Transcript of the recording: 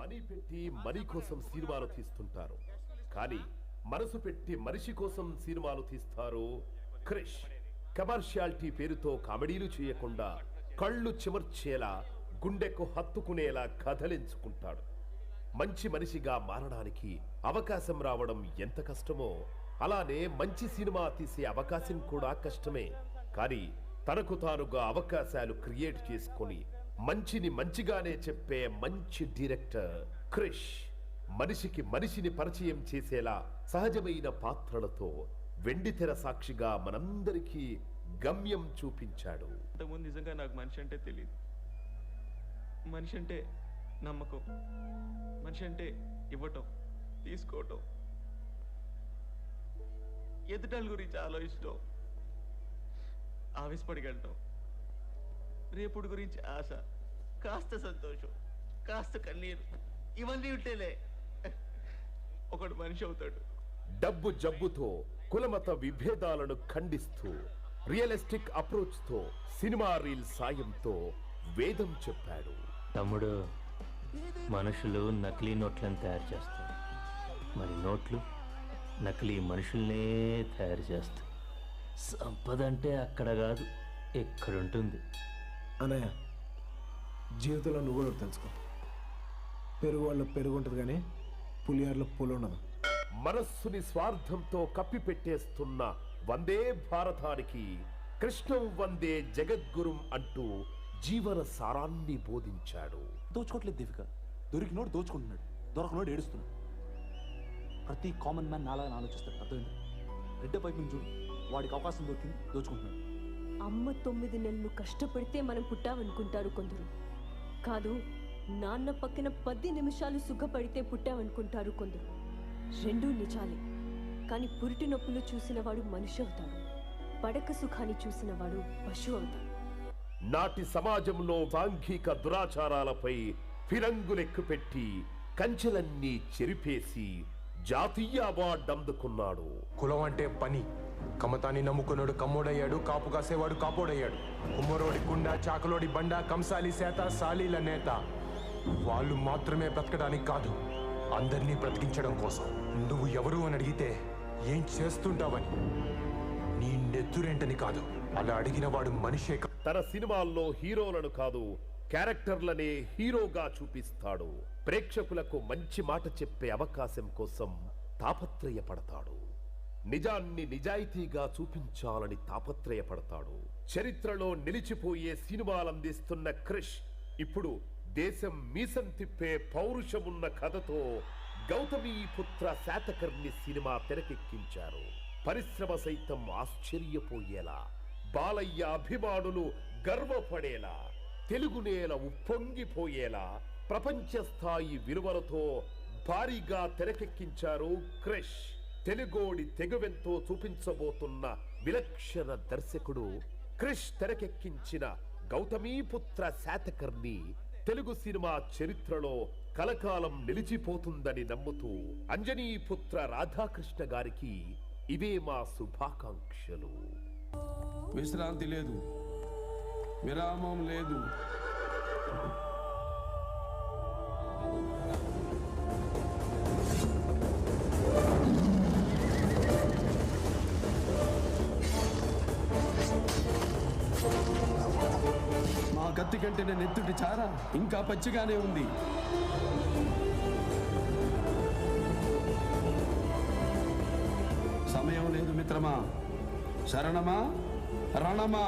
Money పెట్టి money కోసం సినిమాలు తీస్తుంటారు, కానీ మనసు పెట్టి మనిషి కోసం సినిమాలు తీస్తారు క్రిష్. కమర్షియాలిటీ పేరుతో కామెడీలు చేయకుండా కళ్ళు చిమర్చేలా, గుండెకు హత్తుకునేలా కథలించుకుంటాడు. మంచి మనిషిగా మారడానికి అవకాశం రావడం ఎంత కష్టమో, అలానే మంచి సినిమా తీసే అవకాశం కూడా కష్టమే. కానీ తనకు తానుగా అవకాశాలు క్రియేట్ చేసుకొని మంచిని మంచిగానే చెప్పే మంచి డైరెక్టర్ క్రిష్. మనిషికి మనిషిని పరిచయం చేసేలా సహజమైన పాత్రలతో వెండితెర సాక్షిగా మనందరికీ గమ్యం చూపించాడు. అంతకుముందు నిజంగా నాకు మనిషి అంటే తెలియదు. మనిషి అంటే నమ్మకం, మనిషి అంటే ఇవ్వటం, తీసుకోవటం, ఎదుటాల గురించి ఆలోచించడం, ఆవేశపడిగలటం, రేపుడు గురించి ఆశ, కాస్త సంతోషం, కాస్త కన్నీరు, ఇవన్నీ ఉంటేలే ఒకడు మనిషి అవుతాడు. డబ్బు జబ్బుతో కులమత విభేదాలను ఖండిస్తూ రియలిస్టిక్ అప్రోచ్ తో సినిమా రీల్ సాయంతో వేదం చెప్పాడు. తమ్ముడు, మనుషులు నకిలీ నోట్లను తయారు చేస్తారు, మరి నోట్లు నకిలీ మనుషుల్నే తయారు చేస్తాయి. సంపద అంటే అక్కడ కాదు, ఎక్కడుంటుంది. అన్నయ్య, జీవితంలో నువ్వు కూడా తెలుసుకో, పెరుగు వాళ్ళ పెరుగు ఉంటుంది కానీ పులిహార్లో పులి ఉండదు. మనస్సుని స్వార్థంతో కప్పిపెట్టేస్తున్న వందే భారతానికి కృష్ణం వందే జగద్గురుం అంటూ జీవన సారాన్ని బోధించాడు. దోచుకోవట్లేదు దేవిక, దొరికినోడు దోచుకుంటున్నాడు, దొరకనోడు ఏడుస్తున్నాడు. ప్రతి కామన్ మ్యాన్ నాలా ఆలోచిస్తాడు, అర్థమైంది? రెడ్డ పైపు నుంచి చూడు, వాడికి అవకాశం దొరికింది, దోచుకుంటున్నాడు. అమ్మ 9 నెలలు కష్టపడితే మనం పుట్టామనుకుంటారు కొందరు. కాదు, నాన్న పక్కన 10 నిమిషాలు సుఖపడితే పుట్టామనుకుంటారు కొందరు. రెండూ నిజాలే. కానీ పురిటి నొప్పులు చూసినవాడు మనిషి అవుతాడు, పడక సుఖాన్ని చూసినవాడు పశువు అవుతాడు. నాటి సమాజంలో సాంఘిక దురాచారాలపై ఫిరంగులెక్కుపెట్టి కంచెలన్నీ చెరిపేసి జాతీయ అవార్డు అందుకున్నాడు. కులం అంటే పని, కమతాన్ని నమ్ముకున్నాడు కమ్మోడయ్యాడు, కాపు కాసేవాడు కాపోడయ్యాడు. కుమ్మరోడి కుండ, చాకలోడి బండ, కంసాలి సేత, సాలీల నేత. వాళ్ళు మాత్రమే బ్రతకడానికి కాదు, అందరినీ బ్రతికించడం కోసం. నువ్వు ఎవరు అని అడిగితే ఏం చేస్తుంటావని, నీ నెత్తురేంటని కాదు, అలా అడిగిన వాడు మనిషే. తన సినిమాల్లో హీరోలను కాదు, క్యారెక్టర్లనే హీరోగా చూపిస్తాడు. ప్రేక్షకులకు మంచి మాట చెప్పే అవకాశం కోసం తాపత్రయపడతాడు. నిజాన్ని నిజాయితీగా చూపించాలని తాపత్రయపడతాడు. చరిత్రలో నిలిచిపోయే సినిమాలందిస్తున్న క్రిష్ ఇప్పుడు దేశం మీసం తిప్పే పౌరుషమున్న కథతో గౌతమీపుత్ర శాతకర్ణి సినిమా తెరకెక్కించారు. పరిశ్రమ సైతం ఆశ్చర్యపోయేలా, బాలయ్య అభిమానులు గర్వపడేలా, తెలుగు నేల ఉప్పొంగిపోయేలా ప్రపంచ స్థాయి విలువలతో భారీగా తెరకెక్కించారు క్రిష్. తెలుగోడి తెగువెంతో చూపించబోతున్న విలక్షణ దర్శకుడు క్రిష్ తెరకెక్కించిన గౌతమీపుత్ర శాతకర్ణి తెలుగు సినిమా చరిత్రలో కలకాలం నిలిచిపోతుందని నమ్ముతూ అంజనీపుత్ర రాధాకృష్ణ గారికి ఇవే మా శుభాకాంక్షలు. విశ్రాంతి లేదు, విరామం లేదు. మా కత్తి కంటే నెత్తుటి చార ఇంకా పచ్చిగానే ఉంది. సమయం లేదు మిత్రమా, శరణమా రణమా.